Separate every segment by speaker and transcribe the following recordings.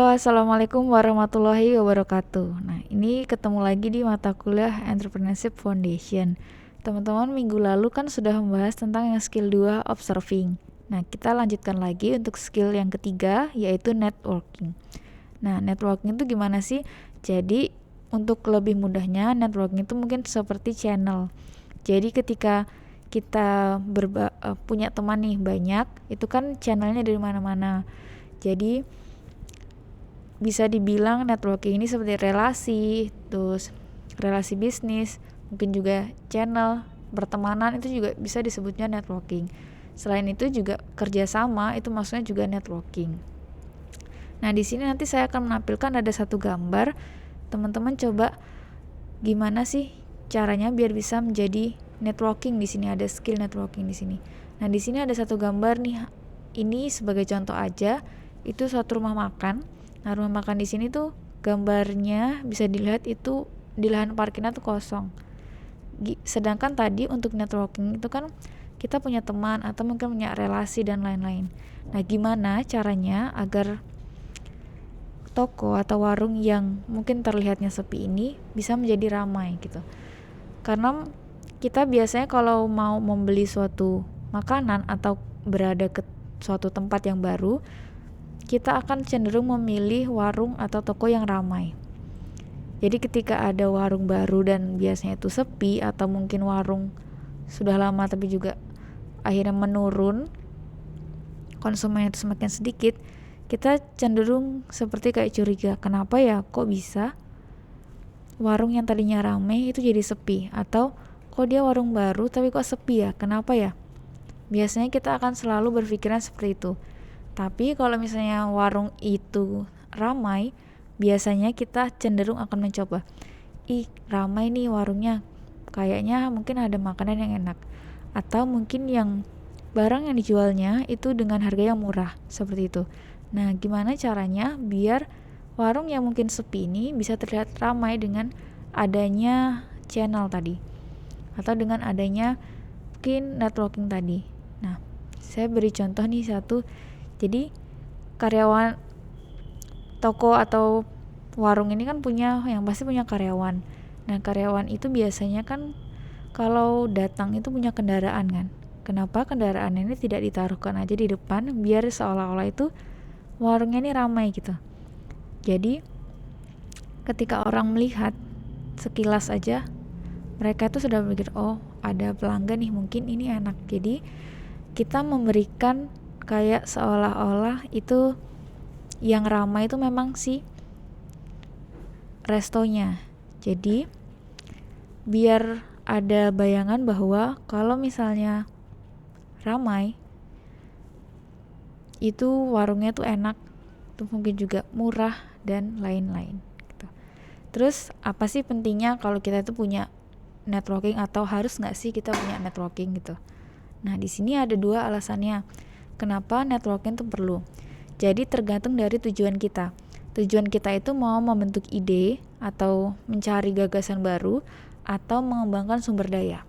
Speaker 1: Halo, Assalamualaikum warahmatullahi wabarakatuh. Nah, ini ketemu lagi di mata kuliah Entrepreneurship Foundation. Teman-teman, minggu lalu kan sudah membahas tentang yang skill 2 observing. Nah, kita lanjutkan lagi untuk skill yang ketiga, yaitu networking. Nah, networking itu gimana sih? Jadi, untuk lebih mudahnya, networking itu mungkin seperti channel. Jadi, ketika kita punya teman nih banyak, itu kan channelnya dari mana-mana. Jadi bisa dibilang networking ini seperti relasi, terus relasi bisnis, mungkin juga channel, pertemanan, itu juga bisa disebutnya networking. Selain itu juga kerjasama, itu maksudnya juga networking. Nah, di sini nanti saya akan menampilkan ada satu gambar. Teman-teman coba gimana sih caranya biar bisa menjadi networking. Di sini ada skill networking di sini. Nah, di sini ada satu gambar nih. Ini sebagai contoh aja, itu suatu rumah makan. Nah, rumah makan di sini tuh gambarnya bisa dilihat itu di lahan parkirnya tuh kosong. Sedangkan tadi untuk networking itu kan kita punya teman atau mungkin punya relasi dan lain-lain. Nah, gimana caranya agar toko atau warung yang mungkin terlihatnya sepi ini bisa menjadi ramai gitu. Karena kita biasanya kalau mau membeli suatu makanan atau berada ke suatu tempat yang baru, kita akan cenderung memilih warung atau toko yang ramai. Jadi ketika ada warung baru dan biasanya itu sepi, atau mungkin warung sudah lama tapi juga akhirnya menurun, konsumen itu semakin sedikit, kita cenderung seperti kayak curiga, kenapa ya kok bisa warung yang tadinya ramai itu jadi sepi, atau kok dia warung baru tapi kok sepi ya, kenapa ya? Biasanya kita akan selalu berpikiran seperti itu. Tapi kalau misalnya warung itu ramai, biasanya kita cenderung akan mencoba, ramai nih warungnya, kayaknya mungkin ada makanan yang enak, atau mungkin yang barang yang dijualnya itu dengan harga yang murah, seperti itu. Nah, gimana caranya biar warung yang mungkin sepi ini bisa terlihat ramai dengan adanya channel tadi, atau dengan adanya mungkin networking tadi. Nah, saya beri contoh nih satu. Jadi karyawan toko atau warung ini kan yang pasti punya karyawan. Nah, karyawan itu biasanya kan kalau datang itu punya kendaraan kan. Kenapa kendaraan ini tidak ditaruhkan aja di depan biar seolah-olah itu warungnya ini ramai gitu. Jadi ketika orang melihat sekilas aja, mereka itu sudah berpikir, oh ada pelanggan nih, mungkin ini enak. Jadi kita memberikan kayak seolah-olah itu yang ramai itu memang si restonya. Jadi biar ada bayangan bahwa kalau misalnya ramai itu warungnya tuh enak, itu mungkin juga murah dan lain-lain gitu. Terus apa sih pentingnya kalau kita itu punya networking, atau harus nggak sih kita punya networking gitu? Nah, di sini ada dua alasannya kenapa networking itu perlu. Jadi tergantung dari tujuan kita. Tujuan kita itu mau membentuk ide atau mencari gagasan baru atau mengembangkan sumber daya.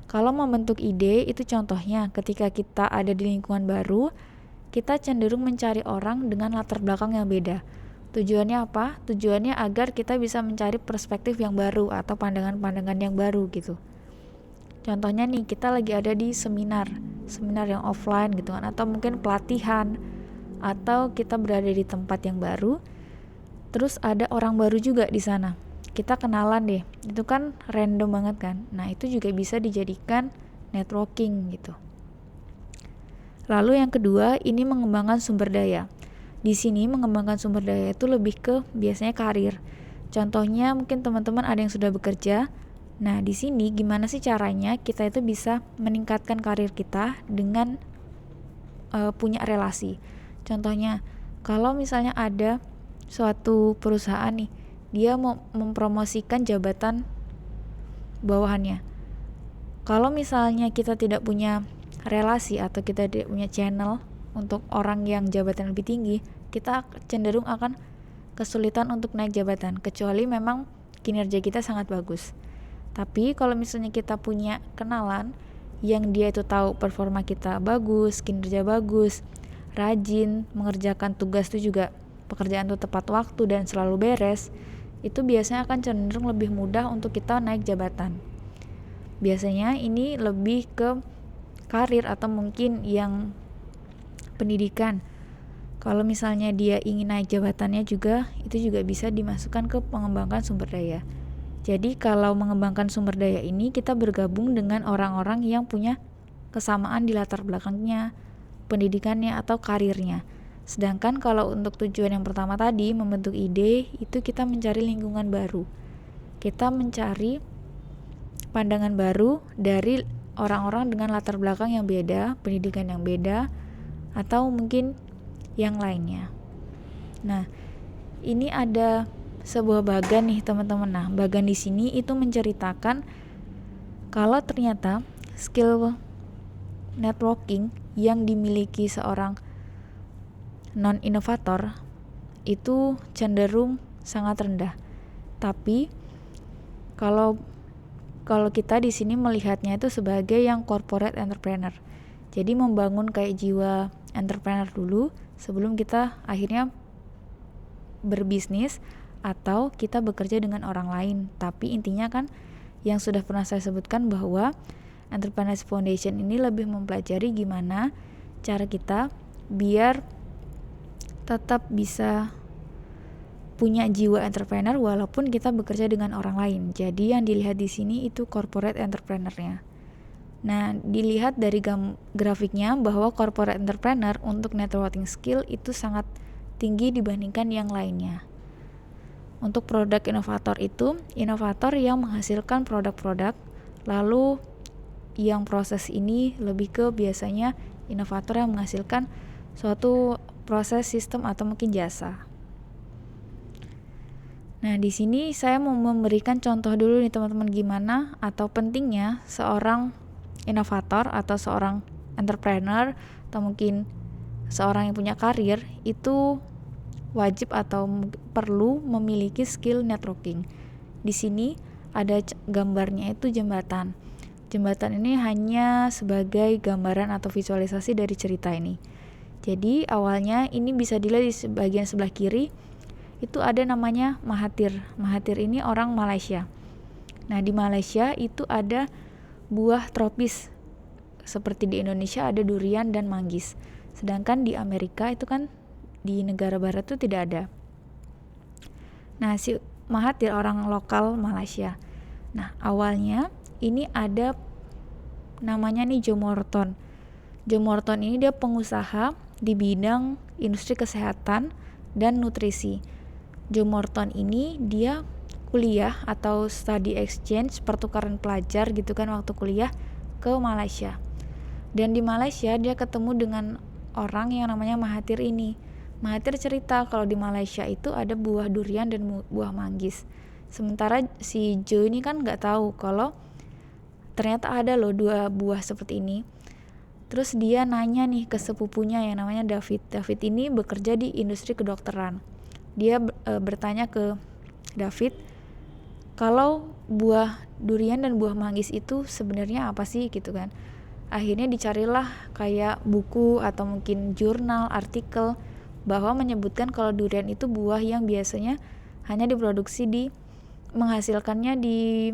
Speaker 1: Kalau membentuk ide itu contohnya ketika kita ada di lingkungan baru, kita cenderung mencari orang dengan latar belakang yang beda. Tujuannya apa? Tujuannya agar kita bisa mencari perspektif yang baru atau pandangan-pandangan yang baru gitu. Contohnya nih, kita lagi ada di seminar yang offline gitu kan, atau mungkin pelatihan, atau kita berada di tempat yang baru, terus ada orang baru juga di sana. Kita kenalan deh, itu kan random banget kan. Nah, itu juga bisa dijadikan networking gitu. Lalu yang kedua, ini mengembangkan sumber daya. Di sini mengembangkan sumber daya itu lebih ke biasanya karir. Contohnya mungkin teman-teman ada yang sudah bekerja. Nah, di sini gimana sih caranya kita itu bisa meningkatkan karir kita dengan punya relasi. Contohnya, kalau misalnya ada suatu perusahaan nih, dia mau mempromosikan jabatan bawahannya. Kalau misalnya kita tidak punya relasi atau kita tidak punya channel untuk orang yang jabatan lebih tinggi, kita cenderung akan kesulitan untuk naik jabatan, kecuali memang kinerja kita sangat bagus. Tapi kalau misalnya kita punya kenalan yang dia itu tahu performa kita bagus, kinerja bagus, rajin, mengerjakan tugas itu juga pekerjaan itu tepat waktu dan selalu beres, itu biasanya akan cenderung lebih mudah untuk kita naik jabatan. Biasanya ini lebih ke karir atau mungkin yang pendidikan. Kalau misalnya dia ingin naik jabatannya juga, itu juga bisa dimasukkan ke pengembangan sumber daya. Jadi kalau mengembangkan sumber daya ini, kita bergabung dengan orang-orang yang punya kesamaan di latar belakangnya, pendidikannya atau karirnya. Sedangkan kalau untuk tujuan yang pertama tadi, membentuk ide, itu kita mencari lingkungan baru. Kita mencari pandangan baru dari orang-orang dengan latar belakang yang beda, pendidikan yang beda, atau mungkin yang lainnya. Nah, ini ada sebuah bagan nih teman-teman. Nah, bagan di sini itu menceritakan kalau ternyata skill networking yang dimiliki seorang non-inovator itu cenderung sangat rendah. Tapi kalau kita di sini melihatnya itu sebagai yang corporate entrepreneur. Jadi membangun kayak jiwa entrepreneur dulu sebelum kita akhirnya berbisnis atau kita bekerja dengan orang lain. Tapi intinya kan yang sudah pernah saya sebutkan bahwa Entrepreneurship Foundation ini lebih mempelajari gimana cara kita biar tetap bisa punya jiwa entrepreneur walaupun kita bekerja dengan orang lain. Jadi yang dilihat di sini itu corporate entrepreneur-nya. Nah, dilihat dari grafiknya bahwa corporate entrepreneur untuk networking skill itu sangat tinggi dibandingkan yang lainnya. Untuk produk inovator itu, inovator yang menghasilkan produk-produk, lalu yang proses ini lebih ke biasanya inovator yang menghasilkan suatu proses, sistem atau mungkin jasa. Nah, di sini saya mau memberikan contoh dulu nih teman-teman gimana atau pentingnya seorang inovator atau seorang entrepreneur atau mungkin seorang yang punya karir itu wajib atau perlu memiliki skill networking. Di sini ada gambarnya itu jembatan. Jembatan ini hanya sebagai gambaran atau visualisasi dari cerita ini. Jadi awalnya ini bisa dilihat di bagian sebelah kiri itu ada namanya Mahathir. Mahathir ini orang Malaysia. Nah, di Malaysia itu ada buah tropis. Seperti di Indonesia ada durian dan manggis. Sedangkan di Amerika itu kan di negara barat itu tidak ada. Nah, si Mahathir orang lokal Malaysia. Nah, awalnya ini ada namanya nih Joe Morton. Joe Morton ini dia pengusaha di bidang industri kesehatan dan nutrisi. Joe Morton ini dia kuliah atau study exchange, pertukaran pelajar gitu kan waktu kuliah ke Malaysia. Dan di Malaysia dia ketemu dengan orang yang namanya Mahathir ini. Mahathir cerita kalau di Malaysia itu ada buah durian dan buah manggis. Sementara si Joe ini kan nggak tahu kalau ternyata ada loh dua buah seperti ini. Terus dia nanya nih ke sepupunya yang namanya David. David ini bekerja di industri kedokteran. Dia bertanya ke David, kalau buah durian dan buah manggis itu sebenarnya apa sih gitu kan. Akhirnya dicarilah kayak buku atau mungkin jurnal, artikel bahwa menyebutkan kalau durian itu buah yang biasanya hanya diproduksi menghasilkannya di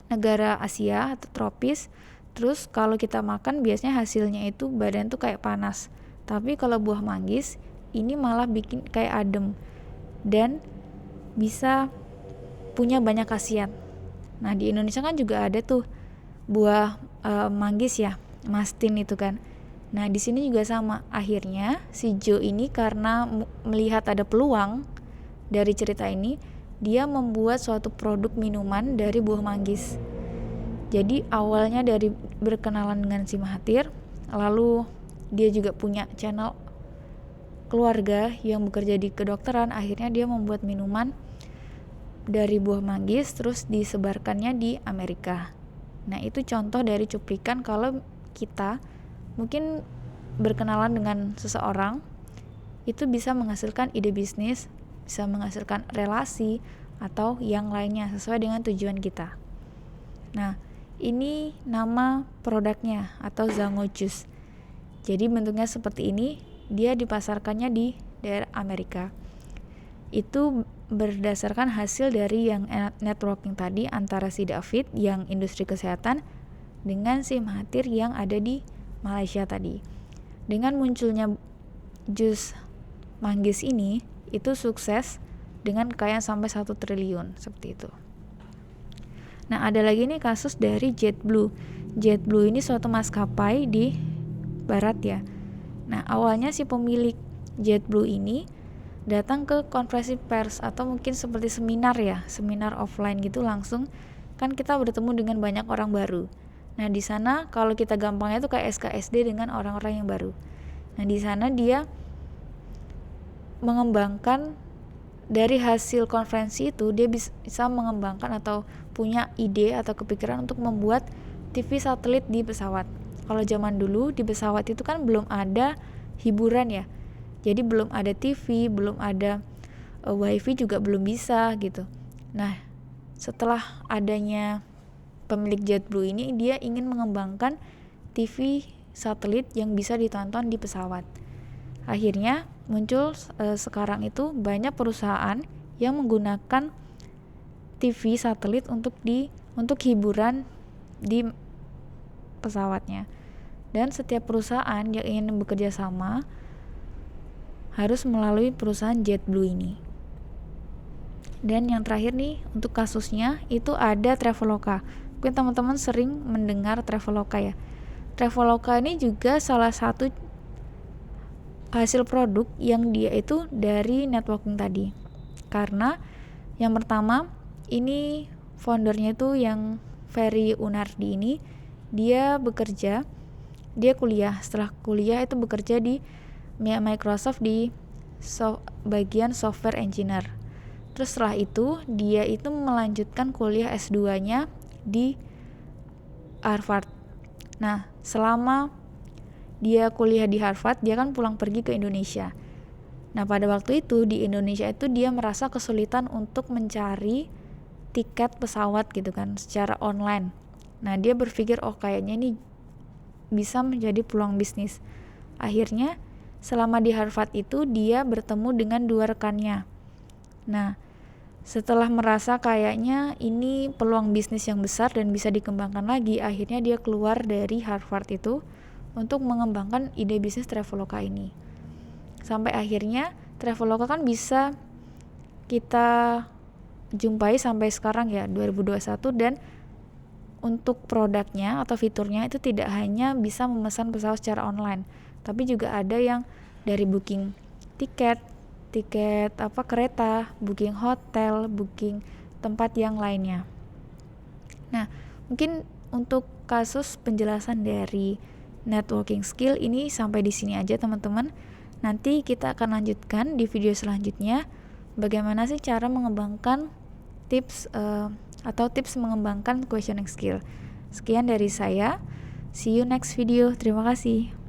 Speaker 1: negara Asia atau tropis. Terus kalau kita makan biasanya hasilnya itu badan tuh kayak panas. Tapi kalau buah manggis ini malah bikin kayak adem dan bisa punya banyak khasiat. Nah, di Indonesia kan juga ada tuh buah manggis ya, mastin itu kan. Nah, di sini juga sama. Akhirnya si Joe ini karena melihat ada peluang dari cerita ini, dia membuat suatu produk minuman dari buah manggis. Jadi awalnya dari berkenalan dengan si Mahathir, lalu dia juga punya channel keluarga yang bekerja di kedokteran. Akhirnya dia membuat minuman dari buah manggis terus disebarkannya di Amerika. Nah, itu contoh dari cuplikan kalau kita mungkin berkenalan dengan seseorang itu bisa menghasilkan ide bisnis, bisa menghasilkan relasi atau yang lainnya sesuai dengan tujuan kita. Nah, ini nama produknya atau Zango Juice. Jadi bentuknya seperti ini, dia dipasarkannya di dari Amerika. Itu berdasarkan hasil dari yang networking tadi antara si David yang industri kesehatan dengan si Mahathir yang ada di Malaysia tadi. Dengan munculnya jus manggis ini, itu sukses dengan kekayaan sampai 1 triliun seperti itu. Nah, ada lagi nih kasus dari JetBlue. JetBlue ini suatu maskapai di barat ya. Nah, awalnya si pemilik JetBlue ini datang ke konferensi pers atau mungkin seperti seminar ya, seminar offline gitu langsung, kan kita bertemu dengan banyak orang baru. Nah, di sana kalau kita gampangnya itu kayak SKSD dengan orang-orang yang baru. Nah, di sana dia mengembangkan dari hasil konferensi itu, dia bisa mengembangkan atau punya ide atau kepikiran untuk membuat TV satelit di pesawat. Kalau zaman dulu di pesawat itu kan belum ada hiburan ya. Jadi belum ada TV, belum ada wifi juga belum bisa gitu. Nah, setelah adanya pemilik JetBlue ini, dia ingin mengembangkan TV satelit yang bisa ditonton di pesawat. Akhirnya muncul sekarang itu banyak perusahaan yang menggunakan TV satelit untuk hiburan di pesawatnya. Dan setiap perusahaan yang ingin bekerja sama harus melalui perusahaan JetBlue ini. Dan yang terakhir nih, untuk kasusnya itu ada Traveloka. Mungkin teman-teman sering mendengar Traveloka ya. Traveloka ini juga salah satu hasil produk yang dia itu dari networking tadi. Karena yang pertama, ini foundernya itu yang Ferry Unardi ini, dia kuliah. Setelah kuliah itu bekerja di Microsoft di bagian software engineer. Terus setelah itu dia itu melanjutkan kuliah S2-nya di Harvard. Nah, selama dia kuliah di Harvard, dia kan pulang pergi ke Indonesia. Nah, pada waktu itu di Indonesia itu dia merasa kesulitan untuk mencari tiket pesawat gitu kan secara online. Nah, dia berpikir kayaknya ini bisa menjadi peluang bisnis. Akhirnya selama di Harvard itu dia bertemu dengan 2 rekannya. Nah, setelah merasa kayaknya ini peluang bisnis yang besar dan bisa dikembangkan lagi, akhirnya dia keluar dari Harvard itu untuk mengembangkan ide bisnis Traveloka ini. Sampai akhirnya Traveloka kan bisa kita jumpai sampai sekarang ya 2021, dan untuk produknya atau fiturnya itu tidak hanya bisa memesan pesawat secara online, tapi juga ada yang dari booking tiket kereta, booking hotel, booking tempat yang lainnya. Nah, mungkin untuk kasus penjelasan dari networking skill ini sampai di sini aja teman-teman. Nanti kita akan lanjutkan di video selanjutnya bagaimana sih cara mengembangkan tips mengembangkan questioning skill. Sekian dari saya. See you next video. Terima kasih.